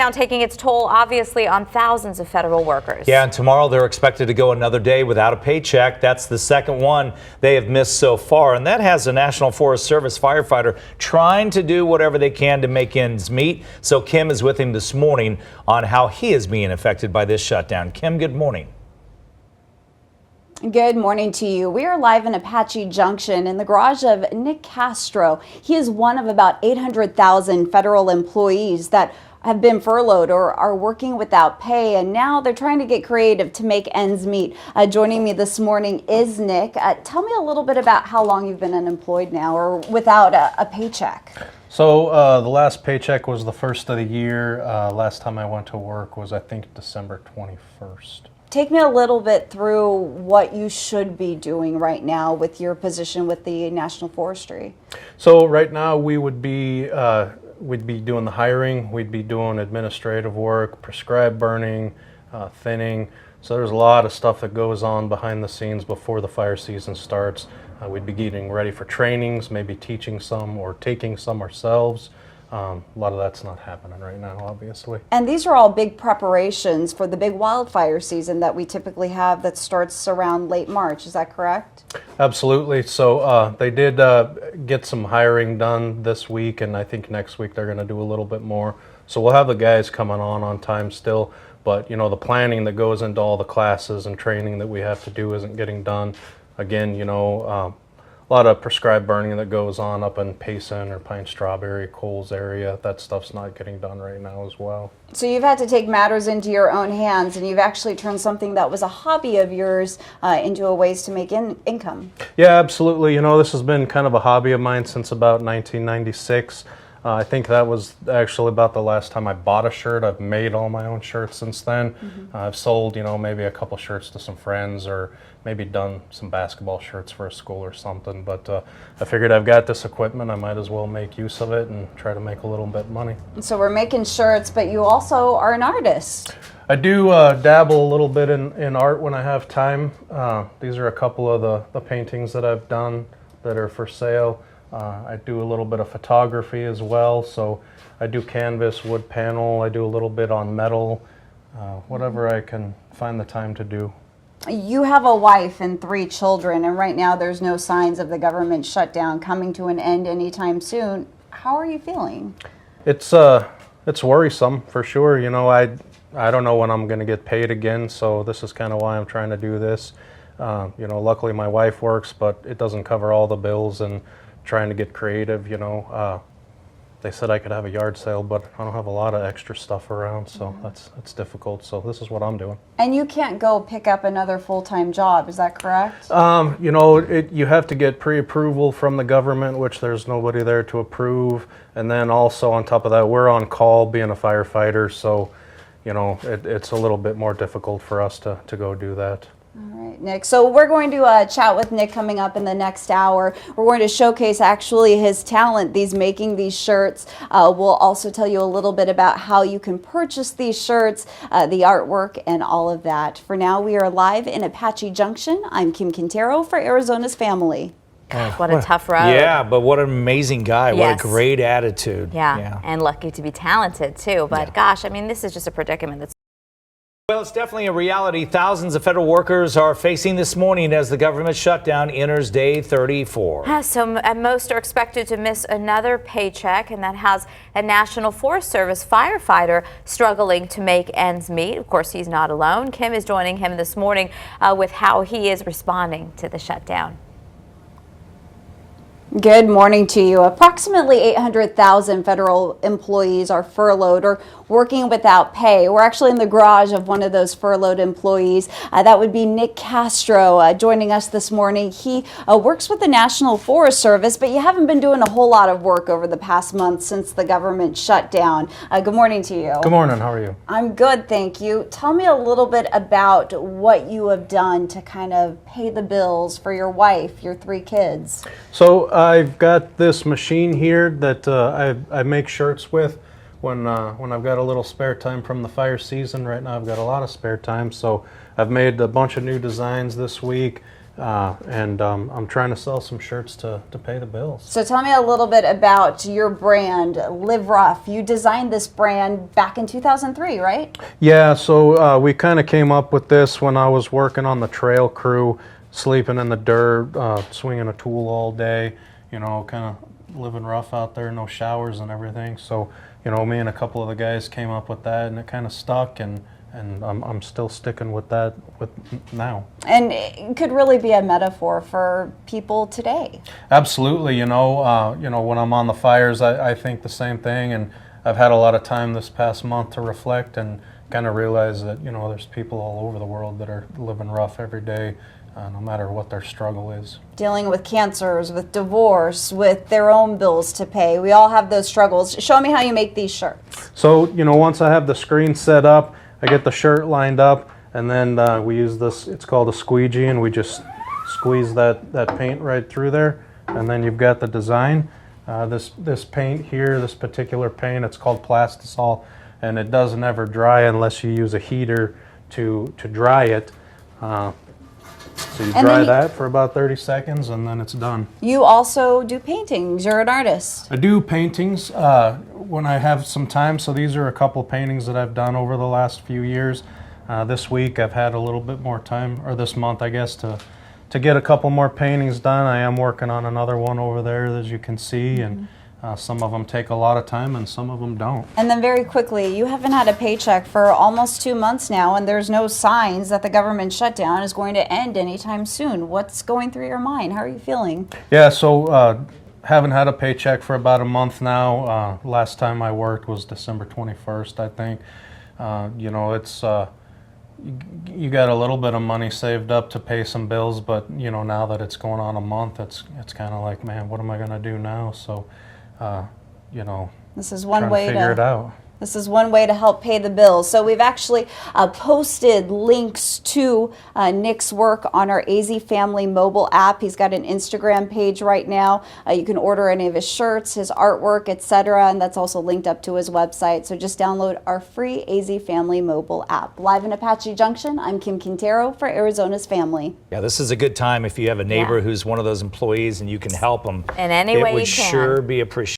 Now taking its toll, obviously, on thousands of federal workers. Yeah, and tomorrow they're expected to go another day without a paycheck. That's the second one they have missed so far, and that has the National Forest Service firefighter trying to do whatever they can to make ends meet. So Kim is with him this morning on how he is being affected by this shutdown. Kim, good morning. Good morning to you. We are live in Apache Junction in the garage of Nick Castro. He is one of about 800,000 federal employees that have been furloughed or are working without pay, and now they're trying to get creative to make ends meet. Joining me this morning is Nick. Tell me a little bit about how long you've been unemployed now or without a paycheck. So the last paycheck was the first of the year. Last time I went to work was, I think, December 21st. Take me a little bit through what you should be doing right now with your position with the National Forestry. So right now we would be we'd be doing the hiring, we'd be doing administrative work, prescribed burning, thinning. So there's a lot of stuff that goes on behind the scenes before the fire season starts. We'd be getting ready for trainings, maybe teaching some or taking some ourselves. A lot of that's not happening right now, obviously. And these are all big preparations for the big wildfire season that we typically have that starts around late March. Is that correct? Absolutely. So they did get some hiring done this week, and I think next week they're going to do a little bit more. So we'll have the guys coming on time still, but you know, the planning that goes into all the classes and training that we have to do isn't getting done. Again, you know, a lot of prescribed burning that goes on up in Payson or Pine Strawberry, Coles area. That stuff's not getting done right now as well. So you've had to take matters into your own hands, and you've actually turned something that was a hobby of yours into a ways to make income. Yeah, absolutely. You know, this has been kind of a hobby of mine since about 1996. I think that was actually about the last time I bought a shirt. I've made all my own shirts since then. I've sold, you know, maybe a couple shirts to some friends, or maybe done some basketball shirts for a school or something. But I figured I've got this equipment, I might as well make use of it and try to make a little bit of money. So we're making shirts, but you also are an artist. I do dabble a little bit in art when I have time. These are a couple of the paintings that I've done that are for sale. I do a little bit of photography as well, so I do canvas, wood panel, I do a little bit on metal, whatever I can find the time to do. You have a wife and 3 children, and right now there's no signs of the government shutdown coming to an end anytime soon. How are you feeling? It's worrisome for sure. You know, I don't know when I'm going to get paid again, so this is kind of why I'm trying to do this. You know, luckily my wife works, but it doesn't cover all the bills, and trying to get creative, you know. They said I could have a yard sale, but I don't have a lot of extra stuff around, so that's difficult. So this is what I'm doing. And you can't go pick up another full-time job, is that correct? You know, you have to get pre-approval from the government, which there's nobody there to approve. And then also on top of that, we're on call being a firefighter, so you know, it's a little bit more difficult for us to go do that. All right, Nick. So we're going to chat with Nick coming up in the next hour. We're going to showcase actually his talent, making these shirts. We'll also tell you a little bit about how you can purchase these shirts, the artwork, and all of that. For now, we are live in Apache Junction. I'm Kim Quintero for Arizona's Family. What a tough road. Yeah, but what an amazing guy. What a great attitude. Yeah, and lucky to be talented too. But gosh, I mean, this is just a predicament that's... Well, it's definitely a reality thousands of federal workers are facing this morning as the government shutdown enters day 34. So most are expected to miss another paycheck, and that has a National Forest Service firefighter struggling to make ends meet. Of course, he's not alone. Kim is joining him this morning with how he is responding to the shutdown. Good morning to you. Approximately 800,000 federal employees are furloughed or working without pay. We're actually in the garage of one of those furloughed employees. That would be Nick Castro joining us this morning. He works with the National Forest Service, but you haven't been doing a whole lot of work over the past month since the government shut down. Good morning to you. Good morning. How are you? I'm good, thank you. Tell me a little bit about what you have done to kind of pay the bills for your wife, your 3 kids. So I've got this machine here that I make shirts with when I've got a little spare time from the fire season. Right now I've got a lot of spare time, so I've made a bunch of new designs this week, and I'm trying to sell some shirts to pay the bills. So tell me a little bit about your brand, Live Rough. You designed this brand back in 2003, right? Yeah, so we kind of came up with this when I was working on the trail crew, sleeping in the dirt, swinging a tool all day, you know, kind of living rough out there, no showers and everything. So, you know, me and a couple of the guys came up with that, and it kind of stuck, and I'm still sticking with that now. And it could really be a metaphor for people today. Absolutely, you know, when I'm on the fires, I think the same thing, and I've had a lot of time this past month to reflect and kind of realize that, you know, there's people all over the world that are living rough every day, no matter what their struggle is. Dealing with cancers, with divorce, with their own bills to pay. We all have those struggles. Show me how you make these shirts. So, you know, once I have the screen set up, I get the shirt lined up, and then we use this, it's called a squeegee, and we just squeeze that paint right through there, and then you've got the design. This paint here, this particular paint, it's called plastisol, and it doesn't ever dry unless you use a heater to dry it. So you dry that for about 30 seconds, and then it's done. You also do paintings. You're an artist. I do paintings when I have some time. So these are a couple paintings that I've done over the last few years. This week I've had a little bit more time, or this month I guess, to get a couple more paintings done. I am working on another one over there, as you can see, and some of them take a lot of time and some of them don't. And then very quickly, you haven't had a paycheck for almost 2 months now, and there's no signs that the government shutdown is going to end anytime soon. What's going through your mind? How are you feeling? Yeah, so haven't had a paycheck for about a month now. Last time I worked was December 21st, I think. You know, it's you got a little bit of money saved up to pay some bills, but you know, now that it's going on a month, it's kind of like, man, what am I going to do now? So, you know, This is one trying way to figure it out. This is one way to help pay the bills. So we've actually posted links to Nick's work on our AZ Family mobile app. He's got an Instagram page right now. You can order any of his shirts, his artwork, etc., and that's also linked up to his website. So just download our free AZ Family mobile app. Live in Apache Junction, I'm Kim Quintero for Arizona's Family. Yeah, this is a good time if you have a neighbor who's one of those employees and you can help them. In any way it would you can. sure be appreciated.